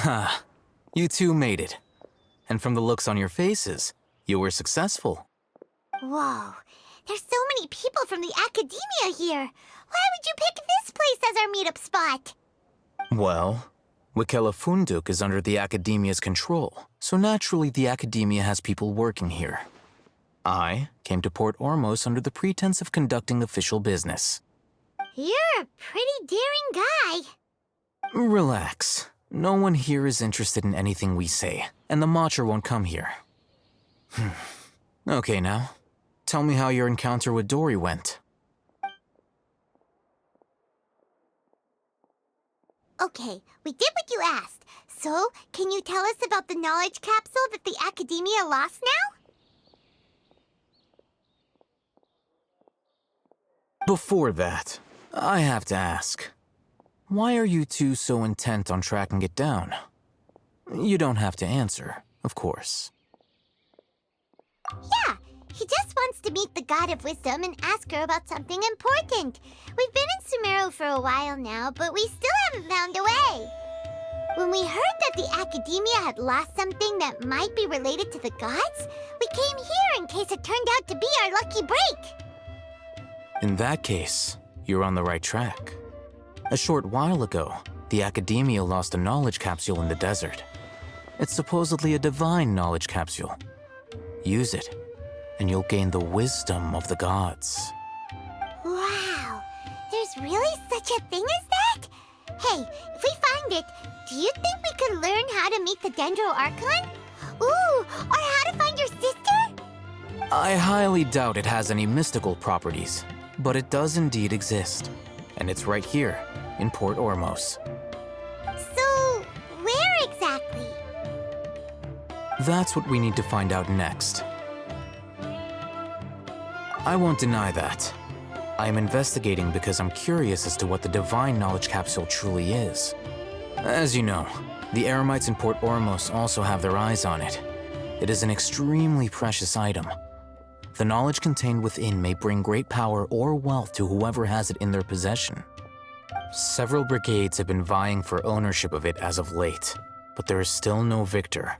Ha, you two made it. And from the looks on your faces, you were successful. Whoa, there's so many people from the academia here. Why would you pick this place as our meetup spot? Well, Wikela Funduk is under the academia's control, so naturally the academia has people working here. I came to Port Ormos under the pretense of conducting official business. You're a pretty daring guy. Relax. No one here is interested in anything we say, and the Matcha won't come here. Okay now, tell me how your encounter with Dori went. Okay, we did what you asked. So, can you tell us about the knowledge capsule that the academia lost now? Before that, I have to ask, why are you two so intent on tracking it down? You don't have to answer, of course. Yeah, he just wants to meet the God of Wisdom and ask her about something important. We've been in Sumeru for a while now, but we still haven't found a way. When we heard that the academia had lost something that might be related to the gods, we came here in case it turned out to be our lucky break. In that case, you're on the right track. A short while ago, the academia lost a knowledge capsule in the desert. It's supposedly a divine knowledge capsule. Use it, and you'll gain the wisdom of the gods. Wow, there's really such a thing as that? Hey, if we find it, do you think we could learn how to meet the Dendro Archon? Ooh, or how to find your sister? I highly doubt it has any mystical properties, but it does indeed exist. And it's right here, in Port Ormos. So, where exactly? That's what we need to find out next. I won't deny that. I am investigating because I'm curious as to what the divine knowledge capsule truly is. As you know, the Eremites in Port Ormos also have their eyes on it. It is an extremely precious item. The knowledge contained within may bring great power or wealth to whoever has it in their possession. Several brigades have been vying for ownership of it as of late, but there is still no victor.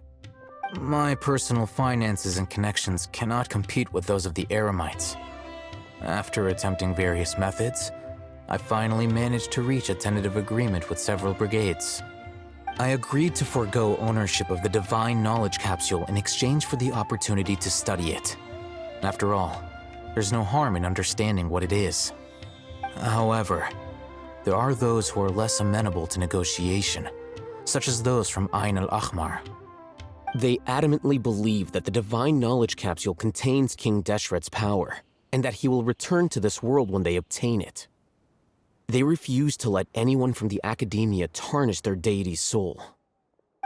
My personal finances and connections cannot compete with those of the Eremites. After attempting various methods, I finally managed to reach a tentative agreement with several brigades. I agreed to forego ownership of the divine knowledge capsule in exchange for the opportunity to study it. After all, there's no harm in understanding what it is. However, there are those who are less amenable to negotiation, such as those from Ain al-Ahmar. They adamantly believe that the divine knowledge capsule contains King Deshret's power, and that he will return to this world when they obtain it. They refuse to let anyone from the academia tarnish their deity's soul.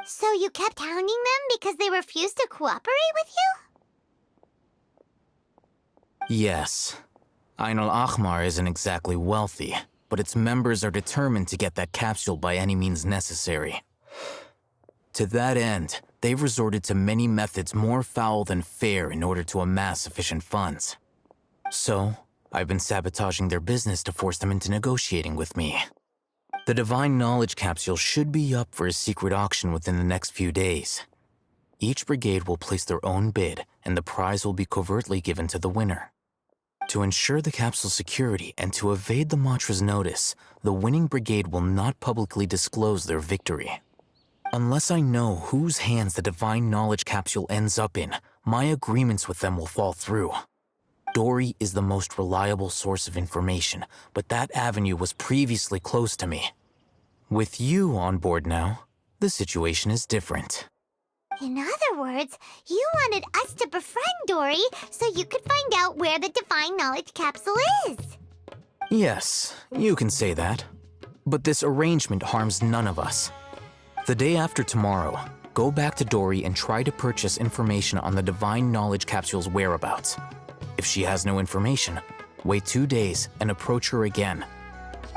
So you kept hounding them because they refused to cooperate with you? Yes. Ain al-Ahmar isn't exactly wealthy, but its members are determined to get that capsule by any means necessary. To that end, they've resorted to many methods more foul than fair in order to amass sufficient funds. So, I've been sabotaging their business to force them into negotiating with me. The divine knowledge capsule should be up for a secret auction within the next few days. Each brigade will place their own bid, and the prize will be covertly given to the winner. To ensure the capsule's security and to evade the Matra's notice, the winning brigade will not publicly disclose their victory. Unless I know whose hands the divine knowledge capsule ends up in, my agreements with them will fall through. Dori is the most reliable source of information, but that avenue was previously closed to me. With you on board now, the situation is different. In other words, you wanted us to befriend Dori so you could find out where the divine knowledge capsule is. Yes, you can say that. But this arrangement harms none of us. The day after tomorrow, go back to Dori and try to purchase information on the divine knowledge capsule's whereabouts. If she has no information, wait 2 days and approach her again.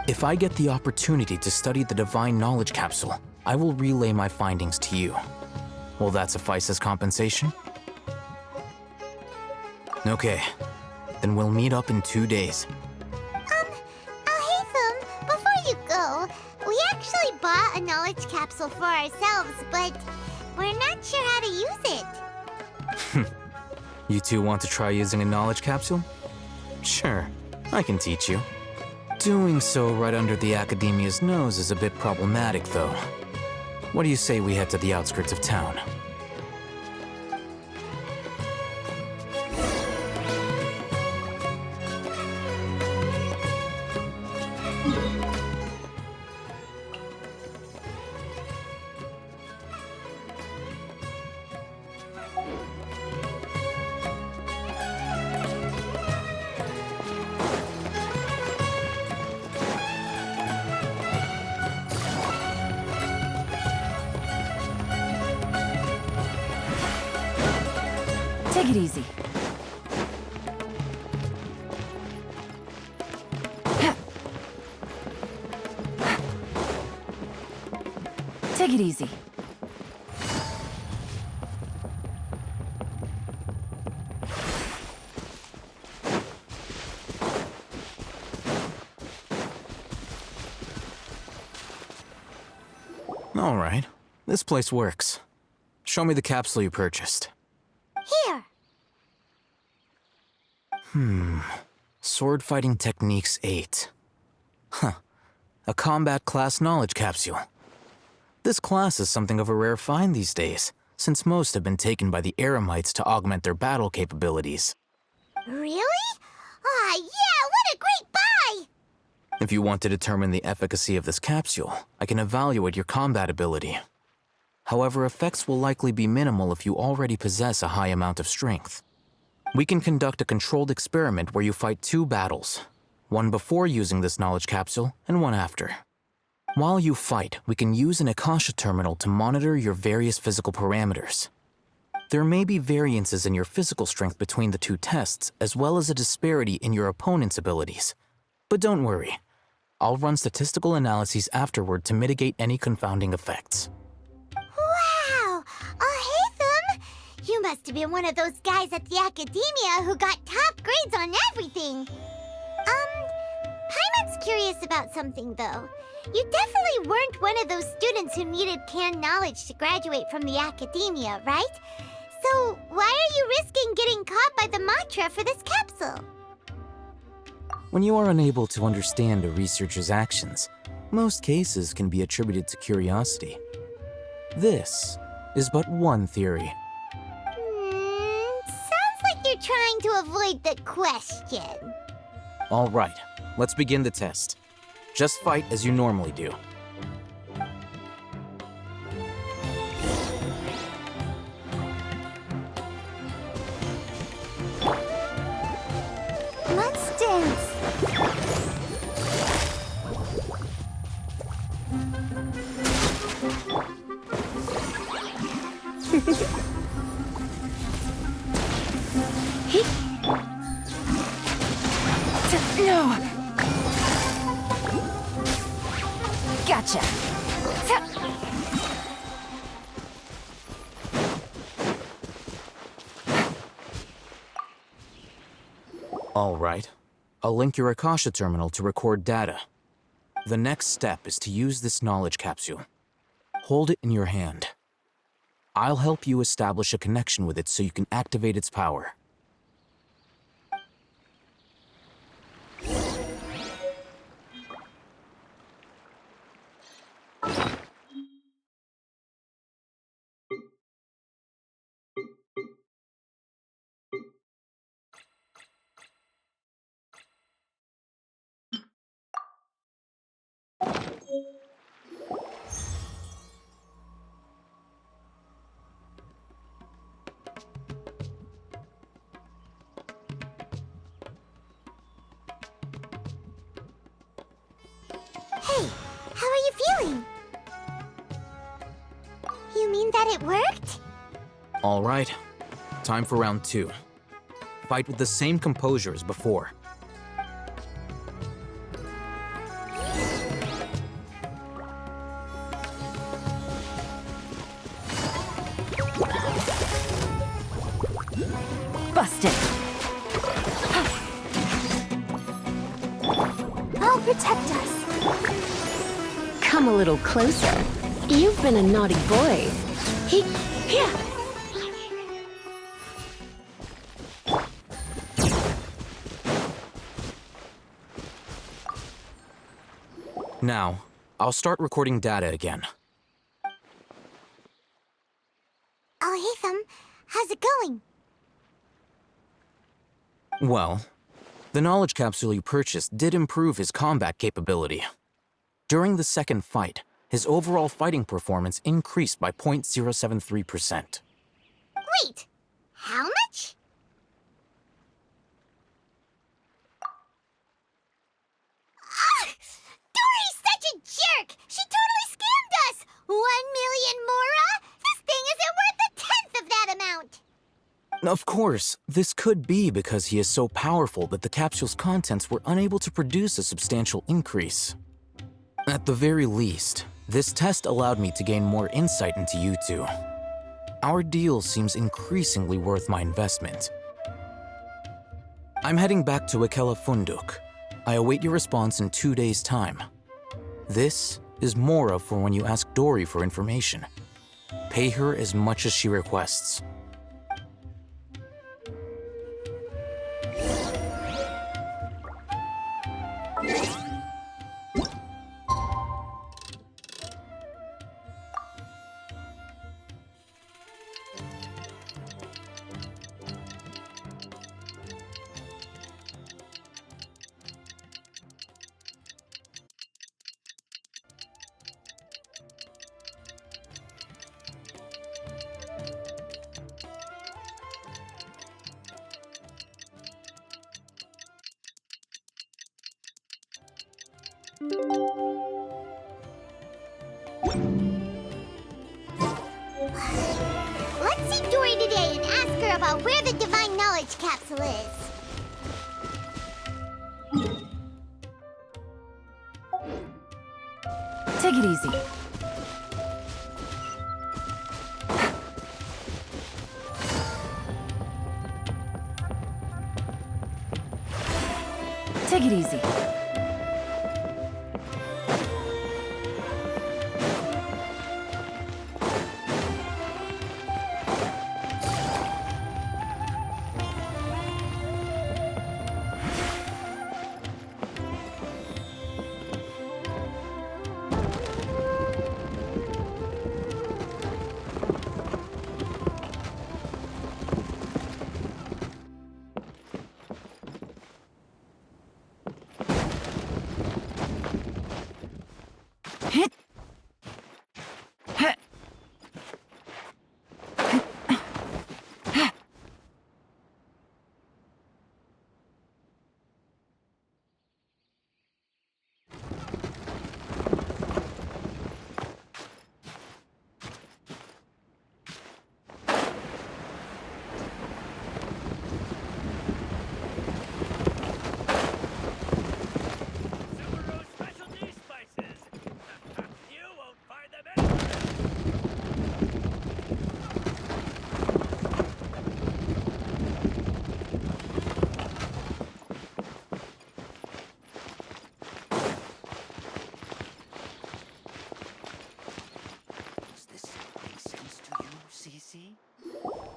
If I get the opportunity to study the divine knowledge capsule, I will relay my findings to you. Will that suffice as compensation? Okay, then we'll meet up in 2 days. Alhaitham, before you go, we actually bought bought a knowledge capsule for ourselves, but we're not sure how to use it. You two want to try using a knowledge capsule? Sure, I can teach you. Doing so right under the Academia's nose is a bit problematic, though. What do you say we head to the outskirts of town? Take it easy. Take it easy. All right, this place works. Show me the capsule you purchased. Here. Sword Fighting Techniques 8. Huh. A combat class knowledge capsule. This class is something of a rare find these days, since most have been taken by the Eremites to augment their battle capabilities. Really? Ah, yeah, what a great buy! If you want to determine the efficacy of this capsule, I can evaluate your combat ability. However, effects will likely be minimal if you already possess a high amount of strength. We can conduct a controlled experiment where you fight 2 battles, one before using this knowledge capsule and one after. While you fight, we can use an Akasha terminal to monitor your various physical parameters. There may be variances in your physical strength between the 2 tests, as well as a disparity in your opponent's abilities. But don't worry, I'll run statistical analyses afterward to mitigate any confounding effects. Wow! Alhaitham! You must have been one of those guys at the Academia who got top grades on everything. Paimon's curious about something, though. You definitely weren't one of those students who needed canned knowledge to graduate from the Academia, right? So why are you risking getting caught by the mantra for this capsule? When you are unable to understand a researcher's actions, most cases can be attributed to curiosity. This is but one theory. Sounds like you're trying to avoid the question. All right, let's begin the test. Just fight as you normally do. Let's dance. No! Gotcha! All right. I'll link your Akasha terminal to record data. The next step is to use this knowledge capsule. Hold it in your hand. I'll help you establish a connection with it so you can activate its power. Hey, how are you feeling? You mean that it worked? All right. Time for round 2. Fight with the same composure as before. Busted! I'll protect us. Come a little closer. You've been a naughty boy. Here. Now, I'll start recording data again. Alhaitham, how's it going? Well, the knowledge capsule you purchased did improve his combat capability. During the second fight, his overall fighting performance increased by 0.073%. Wait, how much? Dori's such a jerk! She totally scammed us! 1 million mora? This thing isn't worth a tenth of that amount! Of course, this could be because he is so powerful that the capsule's contents were unable to produce a substantial increase. At the very least, this test allowed me to gain more insight into you two. Our deal seems increasingly worth my investment. I'm heading back to Ikela Funduk. I await your response in 2 days' time. This is Mora for when you ask Dori for information. Pay her as much as she requests. Let's see Dori today and ask her about where the divine knowledge capsule is. Take it easy. Take it easy.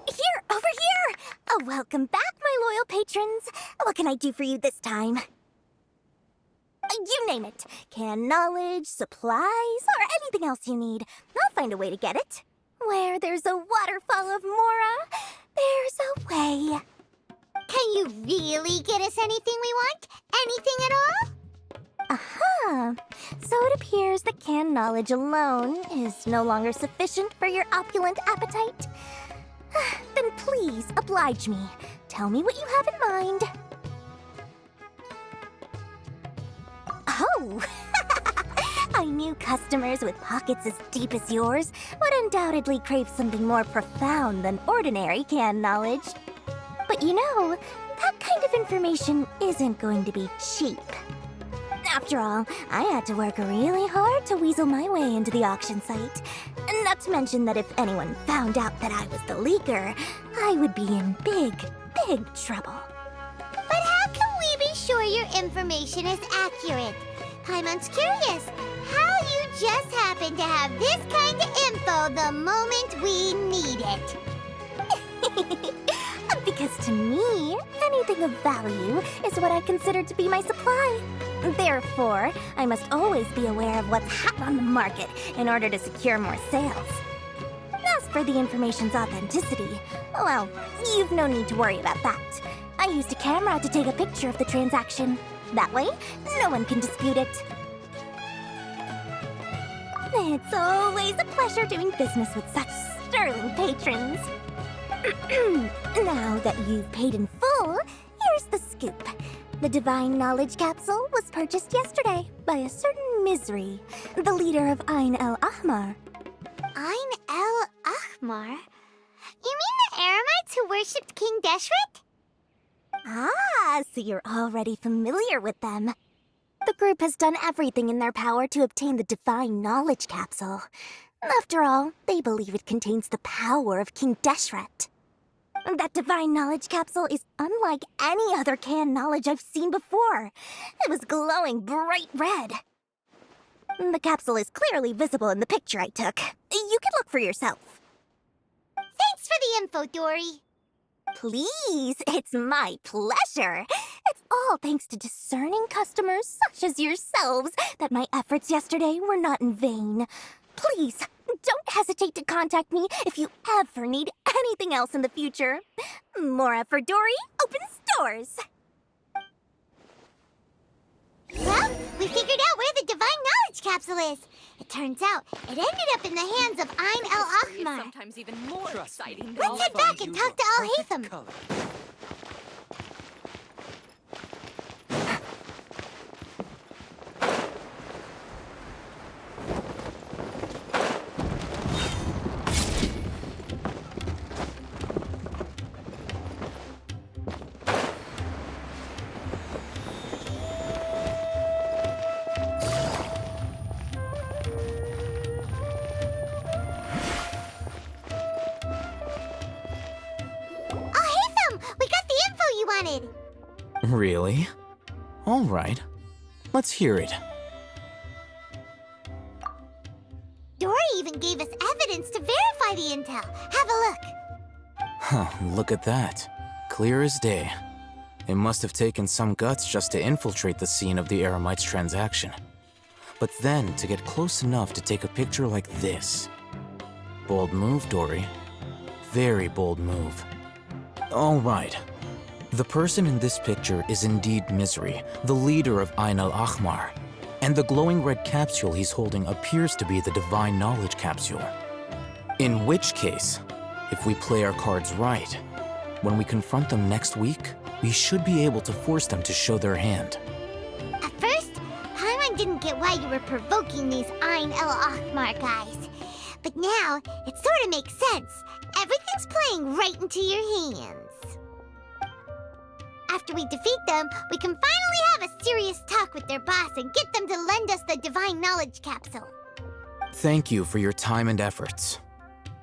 Here, over here! Oh, welcome back, my loyal patrons. What can I do for you this time? You name it. Canned knowledge, supplies, or anything else you need. I'll find a way to get it. Where there's a waterfall of Mora, there's a way. Can you really get us anything we want? Anything at all? Aha! So it appears that canned knowledge alone is no longer sufficient for your opulent appetite. Then please, oblige me. Tell me what you have in mind. Oh! I knew customers with pockets as deep as yours would undoubtedly crave something more profound than ordinary canned knowledge. But you know, that kind of information isn't going to be cheap. After all, I had to work really hard to weasel my way into the auction site. Not to mention that if anyone found out that I was the leaker, I would be in big, big trouble. But how can we be sure your information is accurate? Paimon's curious. How you just happen to have this kind of info the moment we need it. Because to me, anything of value is what I consider to be my supply. Therefore, I must always be aware of what's hot on the market in order to secure more sales. As for the information's authenticity, well, you've no need to worry about that. I used a camera to take a picture of the transaction. That way, no one can dispute it. It's always a pleasure doing business with such sterling patrons. Now that you've paid in full, here's the scoop. The Divine Knowledge Capsule was purchased yesterday by a certain Misery, the leader of Ain el-Ahmar. Ain el-Ahmar? You mean the Eremites who worshipped King Deshret? Ah, so you're already familiar with them. The group has done everything in their power to obtain the Divine Knowledge Capsule. After all, they believe it contains the power of King Deshret. That Divine Knowledge Capsule is unlike any other canned knowledge I've seen before. It was glowing bright red. The capsule is clearly visible in the picture I took. You can look for yourself. Thanks for the info, Dori. Please, it's my pleasure. It's all thanks to discerning customers such as yourselves that my efforts yesterday were not in vain. Please, don't hesitate to contact me if you ever need anything else in the future. Mora for Dori opens doors. Well, we figured out where the Divine Knowledge Capsule is. It turns out it ended up in the hands of Ain el-Ahmar. Sometimes even more exciting. Let's head back and talk to Alhaitham. We got the info you wanted! Really? All right. Let's hear it. Dori even gave us evidence to verify the intel. Have a look. Huh, look at that. Clear as day. It must have taken some guts just to infiltrate the scene of the Eremites transaction. But then to get close enough to take a picture like this. Bold move, Dori. Very bold move. All right. The person in this picture is indeed Misery, the leader of Ain el-Ahmar. And the glowing red capsule he's holding appears to be the Divine Knowledge Capsule. In which case, if we play our cards right, when we confront them next week, we should be able to force them to show their hand. At first, Paimon didn't get why you were provoking these Ain el-Ahmar guys. But now, it sort of makes sense. Everything's playing right into your hands. After we defeat them, we can finally have a serious talk with their boss and get them to lend us the Divine Knowledge Capsule. Thank you for your time and efforts.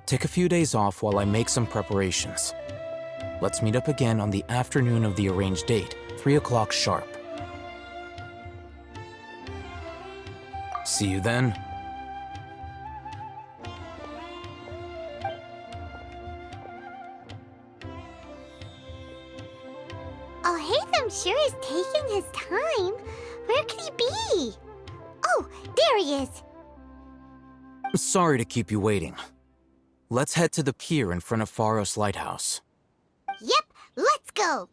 Take a few days off while I make some preparations. Let's meet up again on the afternoon of the arranged date, 3 o'clock sharp. See you then. Alhaitham sure is taking his time. Where could he be? Oh, there he is. Sorry to keep you waiting. Let's head to the pier in front of Pharos Lighthouse. Yep, let's go.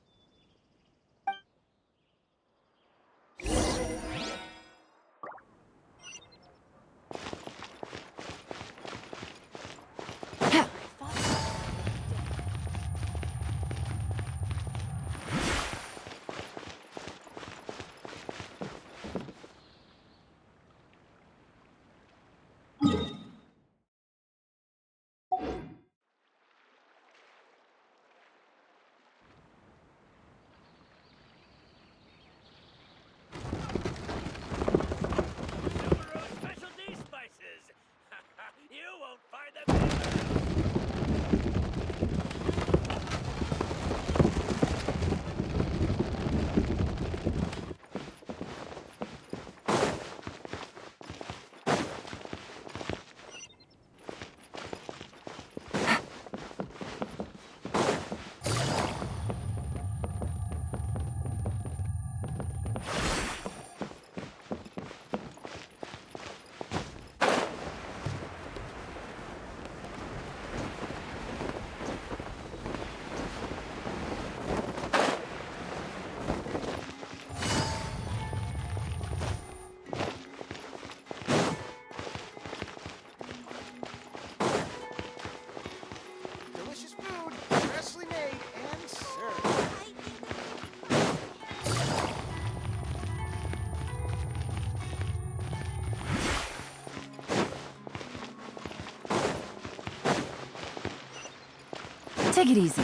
Take it easy.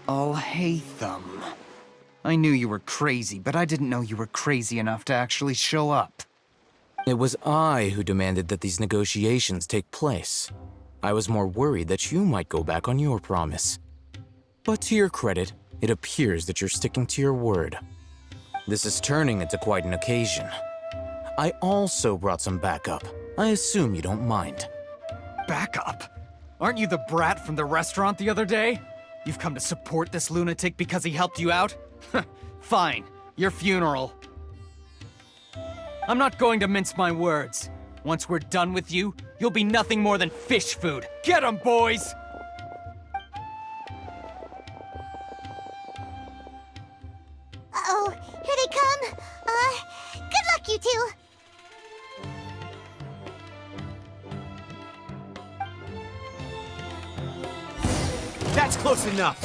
Alhaitham. I knew you were crazy, but I didn't know you were crazy enough to actually show up. It was I who demanded that these negotiations take place. I was more worried that you might go back on your promise. But to your credit, it appears that you're sticking to your word. This is turning into quite an occasion. I also brought some backup. I assume you don't mind. Backup? Aren't you the brat from the restaurant the other day? You've come to support this lunatic because he helped you out? Fine, your funeral. I'm not going to mince my words. Once we're done with you, you'll be nothing more than fish food. Get 'em, boys! Uh-oh, here they come. Good luck, you two. That's close enough.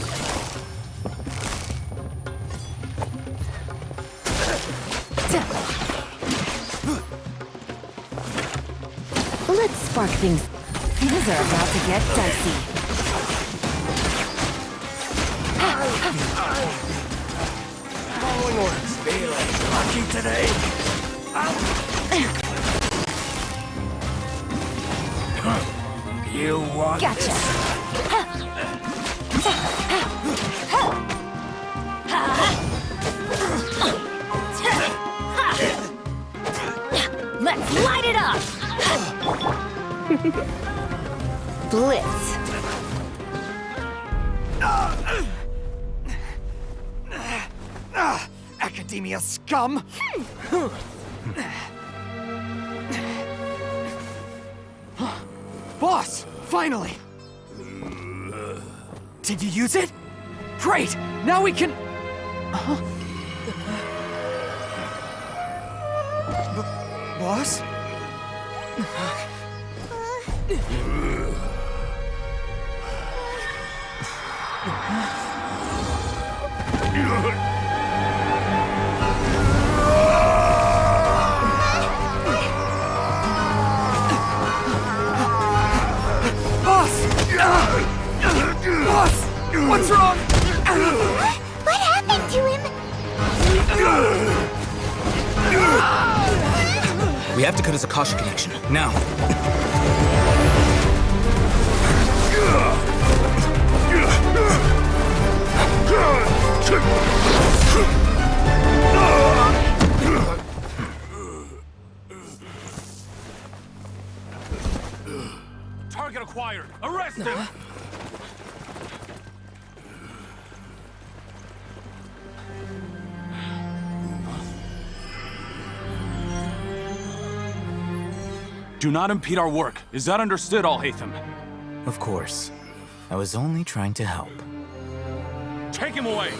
Let's spark things. Things are about to get dicey. Following orders. Feeling lucky today. You want Gotcha. Let's light it up! Blitz. Academia scum! Boss! Finally! Did you use it? Great! Now we can... Boss? Boss! What's wrong? What happened to him? We have to cut his Akasha connection, now. Target acquired. Arrest him. Do not impede our work. Is that understood, Alhaitham? Of course. I was only trying to help. Take him away!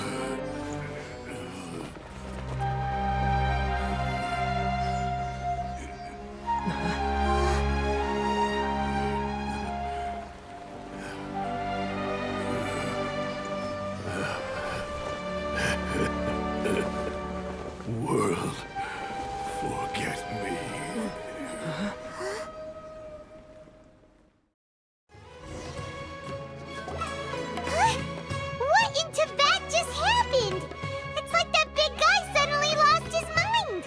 World, forget me. What in Tibet just happened? It's like that big guy suddenly lost his mind.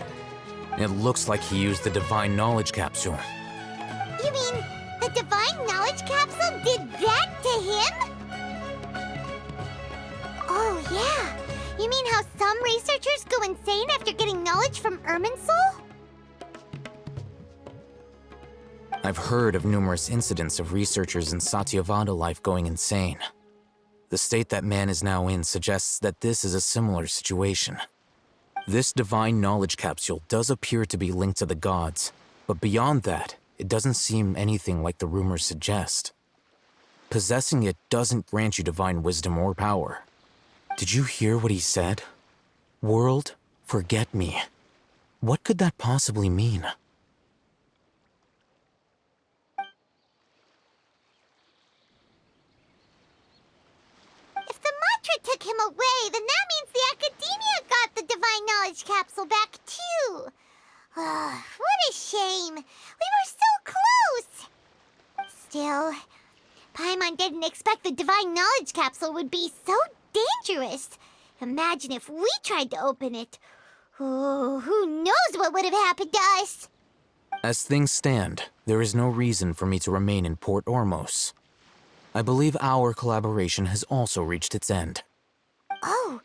It looks like he used the Divine Knowledge Capsule. You mean the Divine Knowledge Capsule did that to him? Oh, yeah. You mean how some researchers go insane after getting knowledge from Irminsul? I've heard of numerous incidents of researchers in Satyavada life going insane. The state that man is now in suggests that this is a similar situation. This Divine Knowledge Capsule does appear to be linked to the gods, but beyond that, it doesn't seem anything like the rumors suggest. Possessing it doesn't grant you divine wisdom or power. Did you hear what he said? World, forget me. What could that possibly mean? If the mantra took him away, then that means the Academia got the Divine Knowledge Capsule back, too. What a shame. We were so close. Still, Paimon didn't expect the Divine Knowledge Capsule would be so dangerous. Imagine if we tried to open it. Oh, who knows what would have happened to us? As things stand, there is no reason for me to remain in Port Ormos. I believe our collaboration has also reached its end. Oh,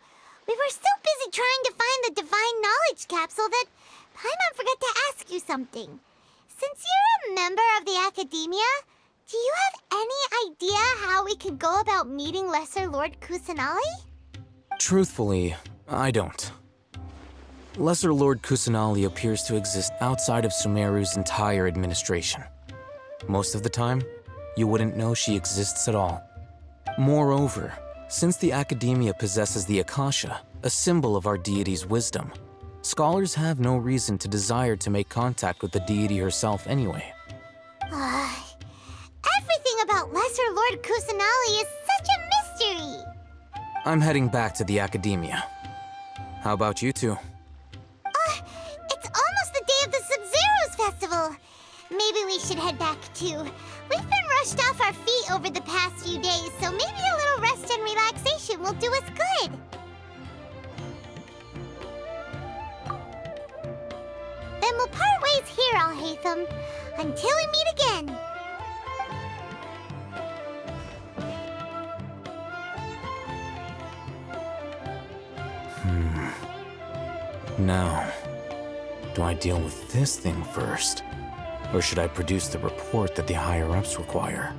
we were so busy trying to find the Divine Knowledge Capsule that Paimon forgot to ask you something. Since you're a member of the Academia, do you have any idea how we could go about meeting Lesser Lord Kusanali? Truthfully, I don't. Lesser Lord Kusanali appears to exist outside of Sumeru's entire administration. Most of the time, you wouldn't know she exists at all. Moreover, since the Academia possesses the Akasha, a symbol of our deity's wisdom, scholars have no reason to desire to make contact with the deity herself anyway. Everything about Lesser Lord Kusanali is such a mystery! I'm heading back to the Academia. How about you two? It's almost the day of the Sub-Zero's festival. Maybe we should head back too. We've been rushed off our feet over the past few days, so maybe a little rest and relaxation will do us good. Then we'll part ways here, Alhaitham, until we meet again. Now, do I deal with this thing first? Or should I produce the report that the higher-ups require?